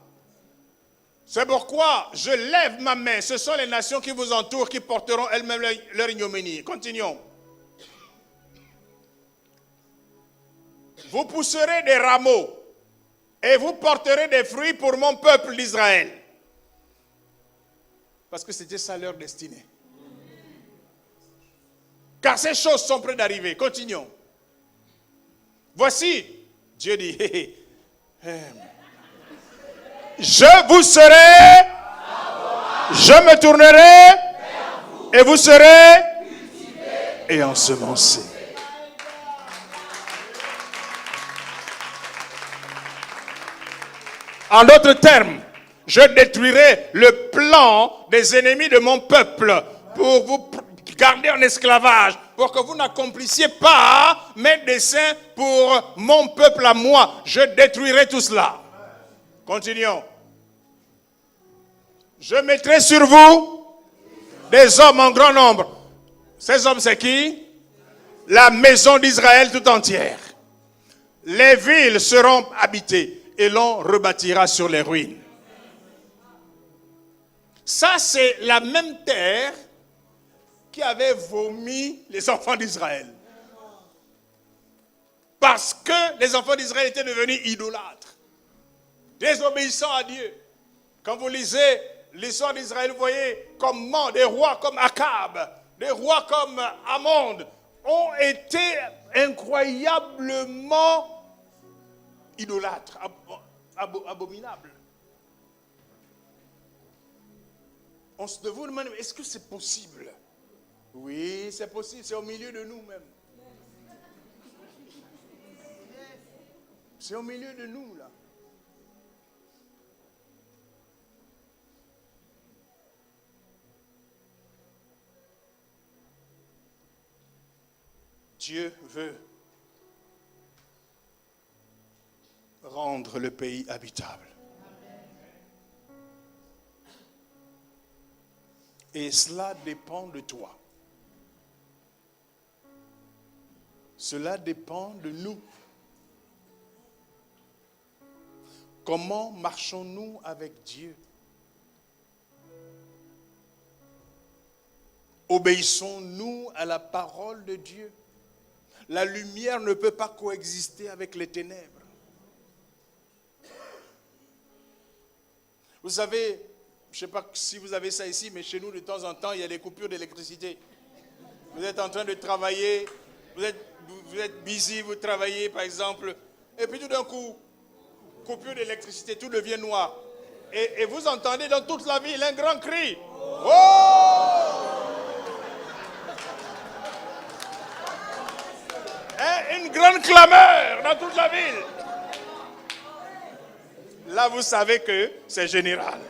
C'est pourquoi je lève ma main. Ce sont les nations qui vous entourent qui porteront elles-mêmes leur ignominie. Continuons. Vous pousserez des rameaux et vous porterez des fruits pour mon peuple d'Israël. Parce que c'était ça leur destinée. Car ces choses sont près d'arriver. Continuons. Voici, Dieu dit, je vous serai, je me tournerai, et vous serez et ensemencés. En d'autres termes, je détruirai le plan des ennemis de mon peuple pour vous garder en esclavage, pour que vous n'accomplissiez pas mes desseins pour mon peuple à moi. Je détruirai tout cela. Continuons. Je mettrai sur vous des hommes en grand nombre. Ces hommes, c'est qui? La maison d'Israël tout entière. Les villes seront habitées et l'on rebâtira sur les ruines. Ça, c'est la même terre qui avait vomi les enfants d'Israël. Parce que les enfants d'Israël étaient devenus idolâtres, désobéissants à Dieu. Quand vous lisez l'histoire d'Israël, vous voyez comment des rois comme Akab, des rois comme Amon ont été incroyablement idolâtres, abominables. On se demande, est-ce que c'est possible? Oui, c'est possible, c'est au milieu de nous-mêmes. C'est au milieu de nous, là. Dieu veut rendre le pays habitable. Et cela dépend de toi. Cela dépend de nous. Comment marchons-nous avec Dieu? Obéissons-nous à la parole de Dieu? La lumière ne peut pas coexister avec les ténèbres. Vous savez, je ne sais pas si vous avez ça ici, mais chez nous, de temps en temps, il y a des coupures d'électricité. Vous êtes en train de travailler, vous êtes busy, vous travaillez par exemple, et puis tout d'un coup, coupure d'électricité, tout devient noir. Et vous entendez dans toute la ville un grand cri. Oh! Une grande clameur dans toute la ville. Là, vous savez que c'est général.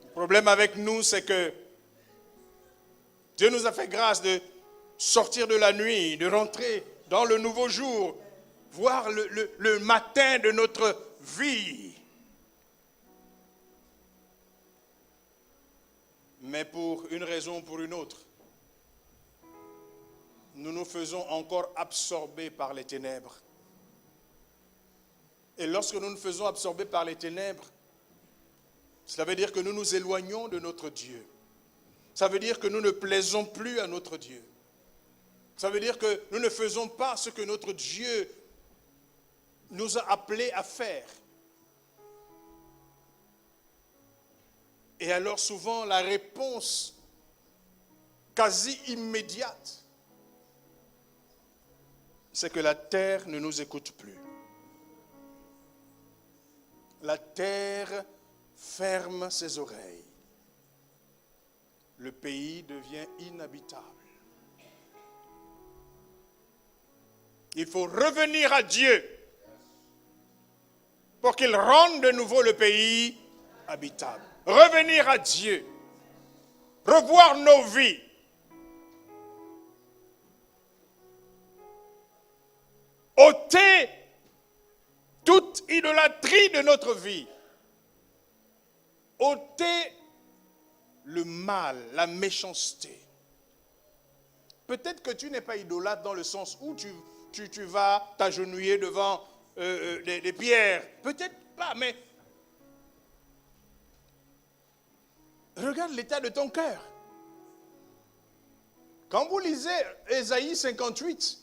Le problème avec nous, c'est que Dieu nous a fait grâce de sortir de la nuit, de rentrer dans le nouveau jour, voir le matin de notre vie. Mais pour une raison ou pour une autre, nous nous faisons encore absorber par les ténèbres. Et lorsque nous nous faisons absorber par les ténèbres, cela veut dire que nous nous éloignons de notre Dieu. Ça veut dire que nous ne plaisons plus à notre Dieu. Ça veut dire que nous ne faisons pas ce que notre Dieu nous a appelés à faire. Et alors souvent la réponse quasi immédiate, c'est que la terre ne nous écoute plus. La terre ferme ses oreilles. Le pays devient inhabitable. Il faut revenir à Dieu pour qu'il rende de nouveau le pays habitable. Revenir à Dieu. Revoir nos vies. Ôter toute idolâtrie de notre vie. Ôter le mal, la méchanceté. Peut-être que tu n'es pas idolâtre dans le sens où tu vas t'agenouiller devant les pierres. Peut-être pas, mais regarde l'état de ton cœur. Quand vous lisez Ésaïe 58,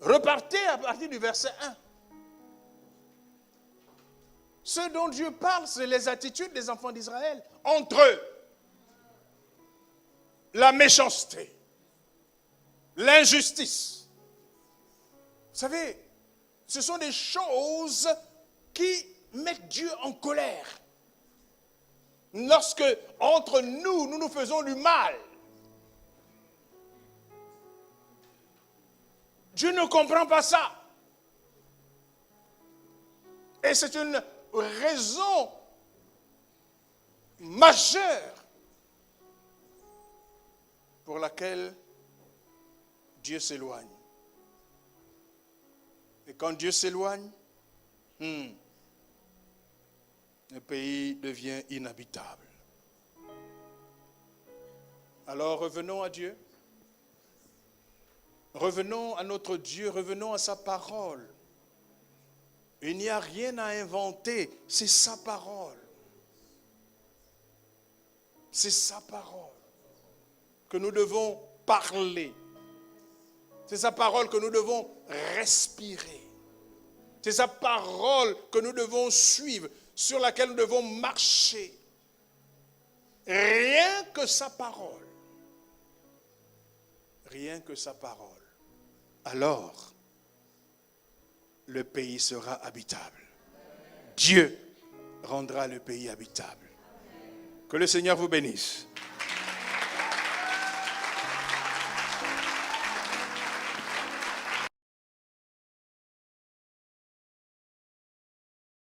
repartez à partir du verset 1. Ce dont Dieu parle, c'est les attitudes des enfants d'Israël entre eux. La méchanceté, l'injustice. Vous savez, ce sont des choses qui mettent Dieu en colère. Lorsque, entre nous, nous nous faisons du mal. Dieu ne comprend pas ça. Et c'est une raison majeure pour laquelle Dieu s'éloigne. Et quand Dieu s'éloigne, le pays devient inhabitable. Alors revenons à Dieu. Revenons à notre Dieu, revenons à sa parole. Il n'y a rien à inventer, c'est sa parole. C'est sa parole que nous devons parler. C'est sa parole que nous devons respirer. C'est sa parole que nous devons suivre, sur laquelle nous devons marcher. Rien que sa parole. Rien que sa parole. Alors, le pays sera habitable. Dieu rendra le pays habitable. Que le Seigneur vous bénisse.